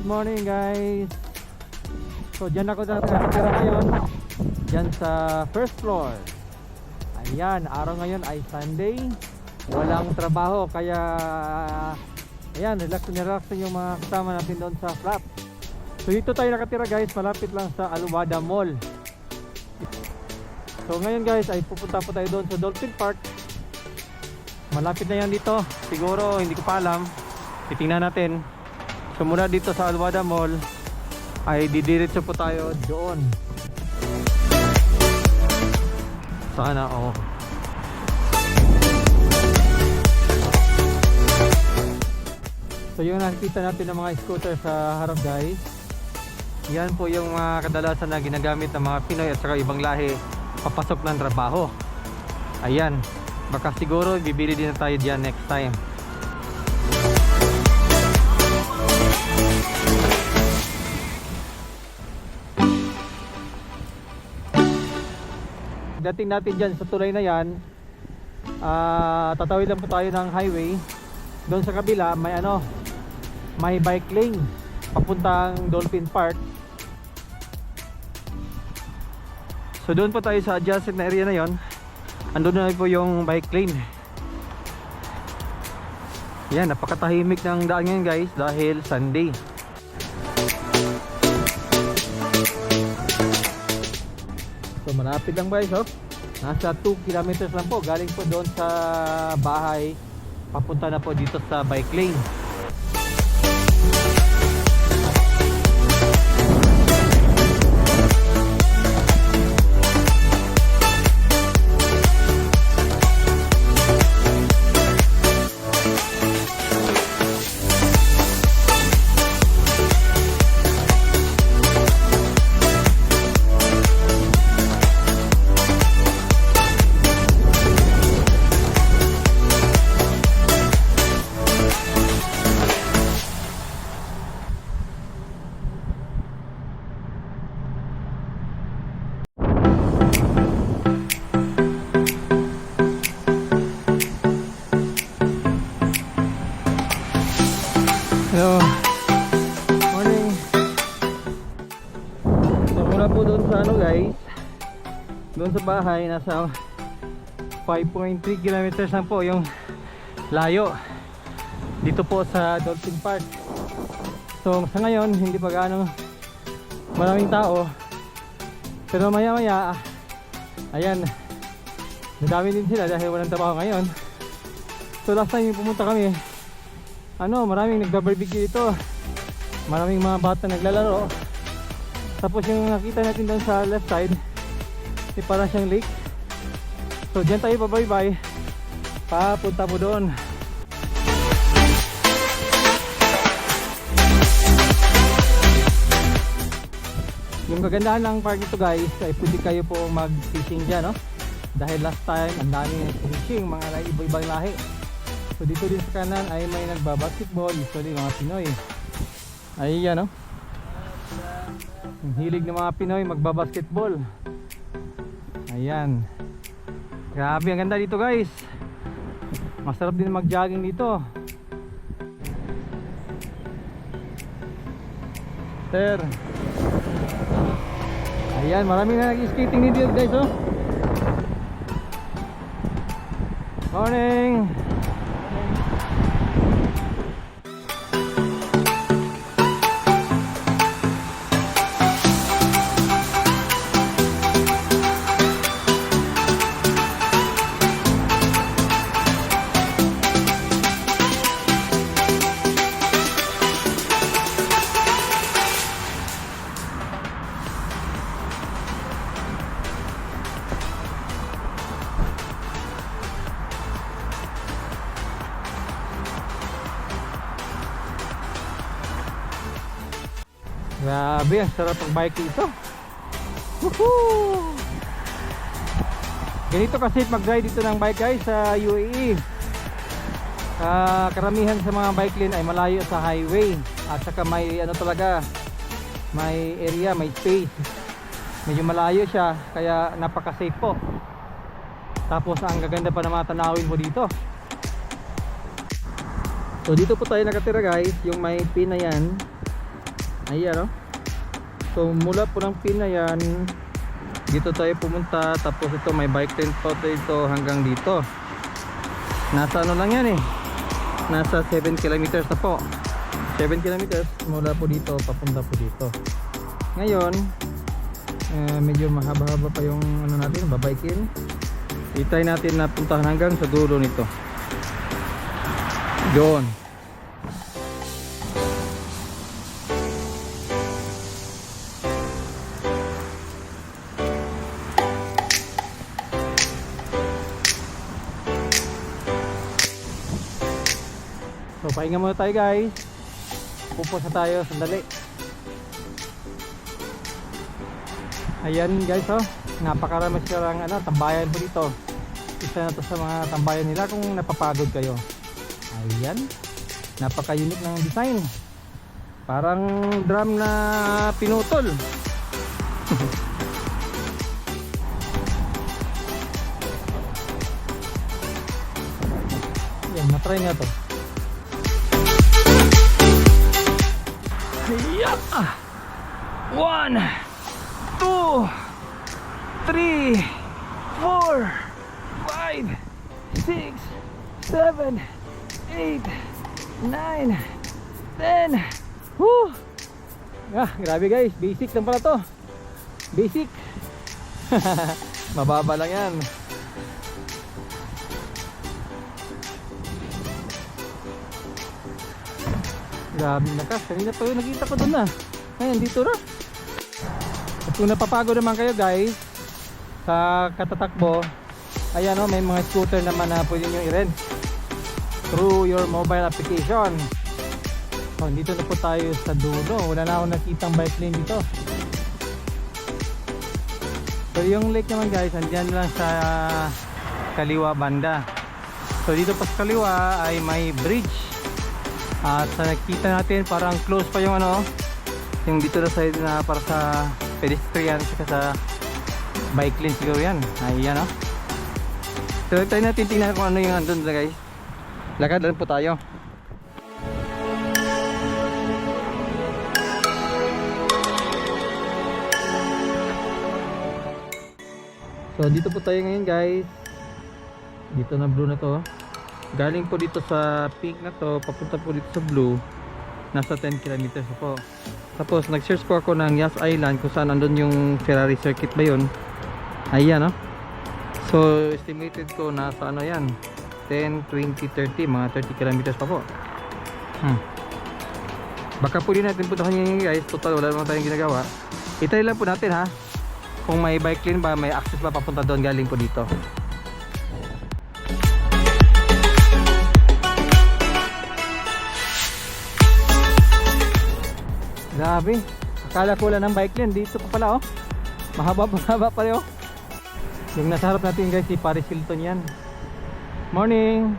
Good morning guys. So dyan ako nakatira ngayon, dyan sa first floor. Ayan, araw ngayon ay Sunday, walang trabaho, kaya ayan, relax yung mga kasama natin doon sa flat. So dito tayo nakatira guys, malapit lang sa Aluwada Mall. So ngayon guys ay pupunta po tayo doon sa Dolphin Park. Malapit na yan dito, siguro hindi ko pa alam, titingnan natin. So mula dito sa Aluwada Mall ay didiretso po tayo doon. Sana So yung nakikita natin ng mga scooter sa harap guys, yan po yung mga kadalasan na ginagamit ng mga Pinoy at saka ibang lahi papasok ng trabaho. Ayan, baka siguro bibili din na tayo dyan next time. Dating natin dyan sa tulay na yan, tatawid lang po tayo ng highway. Doon sa kabila may bike lane papuntang Dolphin Park. So doon po tayo sa adjacent na area na yon. Andun na po yung bike lane. Yan, napakatahimik ng daan ngayon guys dahil Sunday. So malapit lang guys, nasa 2 kilometers lang po, galing po doon sa bahay, papunta na po dito sa bike lane. Hello, morning. So mula po doon sa guys, doon sa bahay nasa 5.3 kilometers lang po yung layo dito po sa Dolphin Park. So sa ngayon hindi pa gaano maraming tao, pero maya maya ayan, nadami din sila dahil walang trabaho ngayon. So last time yung pumunta kami, maraming nagba-barbecue dito. Maraming mga bata naglalaro. Tapos yung nakita natin doon sa left side, para siyang lake. So diyan tayo pa-bye-bye. Papunta po doon. Yung kagandahan ng park ito guys, ay pwede kayo po mag-fishing dyan, dahil last time ang daming fishing, mga iba-ibang lahi. So dito din sa kanan ay may nagbabasketball, usually mga Pinoy. Ayan ang hilig ng mga Pinoy magbabasketball. Ayan. Grabe, ang ganda dito guys. Masarap din mag-jogging dito. Sir. Ayan, maraming na nag-skating dito guys, Morning. Grabe, ang sarap ang bike dito. Woohoo! Ganito kasi mag-ride dito ng bike guys sa UAE. Karamihan sa mga bike lane ay malayo sa highway. At saka may talaga, may area, may space. Medyo malayo siya, kaya napaka-safe po. Tapos ang gaganda pa ng mga tanawin mo dito. So dito po tayo nakatira guys, yung may pin na yan. Ayan, oh. So mula po ng pin na yan, dito tayo pumunta, tapos ito may bike lane po dito hanggang dito. Nasa ano lang yan eh, nasa 7 kilometers na po. 7 kilometers mula po dito papunta po dito. Ngayon medyo mahaba-haba pa yung ano natin, babikin. Itry natin na puntahan hanggang sa dulo nito. Doon. So pahinga muna tayo guys. Pupos na tayo sandali. Ayan guys, oh, napakarami silang ano, tambayan po dito. Isa na to sa mga tambayan nila kung napapagod kayo. Ayan, napaka-unique ng design. Parang drum na pinutol. Ayan, matry nga to. Yup. 1, 2, 3, 4, 5, 6, 7, 8, 9, 10. Woo! Ah, grabe guys, basic lang pala to. Basic. Mababa lang yan. Grabe nakas, kanina pa yun nakita ko doon na. Ayan, dito na. At kung napapagod naman kayo guys sa katatakbo, ayan o, may mga scooter naman na pwede nyo i-rent through your mobile application. So dito na po tayo sa dulo. Wala na akong nakitang bike lane dito. So yung lake naman guys, andyan lang sa kaliwa banda. So dito pa sa kaliwa ay may bridge. At sa nakita natin parang close pa yung ano, yung dito na side na para sa pedestrian saka sa bike lane siguro yan. Ayan, oh. So tayo natin tingnan kung ano yung andun guys. Lakad lang po tayo. So dito po tayo ngayon guys. Dito na blue na to. Galing po dito sa pink na to, papunta po dito sa blue. Nasa 10 kilometers po. Tapos nag-search po ako ng Yas Island kung saan andun yung Ferrari circuit ba yun. Ayan, no? So estimated ko nasa ano yan, 10, 20, 30, mga 30 kilometers pa po. Baka po din natin puntahan yun guys. Total wala naman tayong ginagawa. Itry lang po natin ha, kung may bike lane ba, may access ba papunta doon galing po dito. Grabe, akala ko wala ng bike lane. Dito pa pala, oh. Mahaba pa rin, oh. Yung nasa harap natin guys, si Paris Hilton yan. Morning.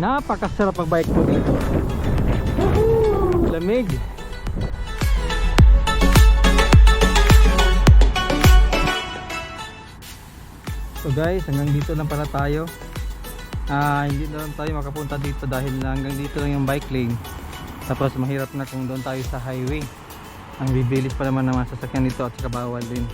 Napakasarap mag-bike po dito. Lamig. So guys, hanggang dito lang pala tayo. Hindi na lang tayo makapunta dito dahil hanggang dito lang yung bike lane. Tapos mahirap na kung doon tayo sa highway. Ang bibilis pa naman ng mga sasakyan dito at saka bawal din.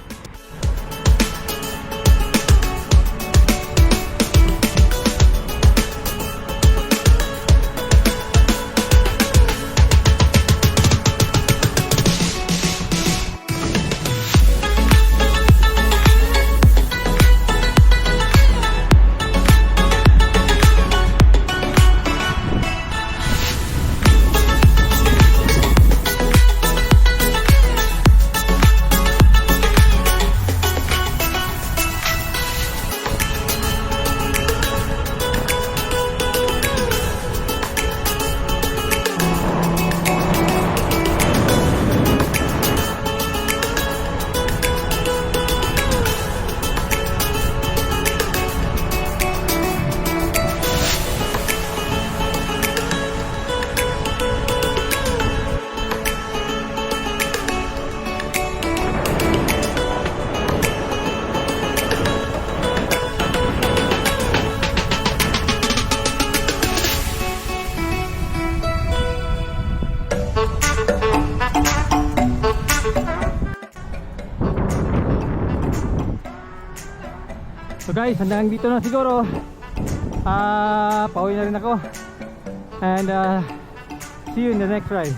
So guys, hanggang dito na siguro. Pauwi na rin ako. And see you in the next ride.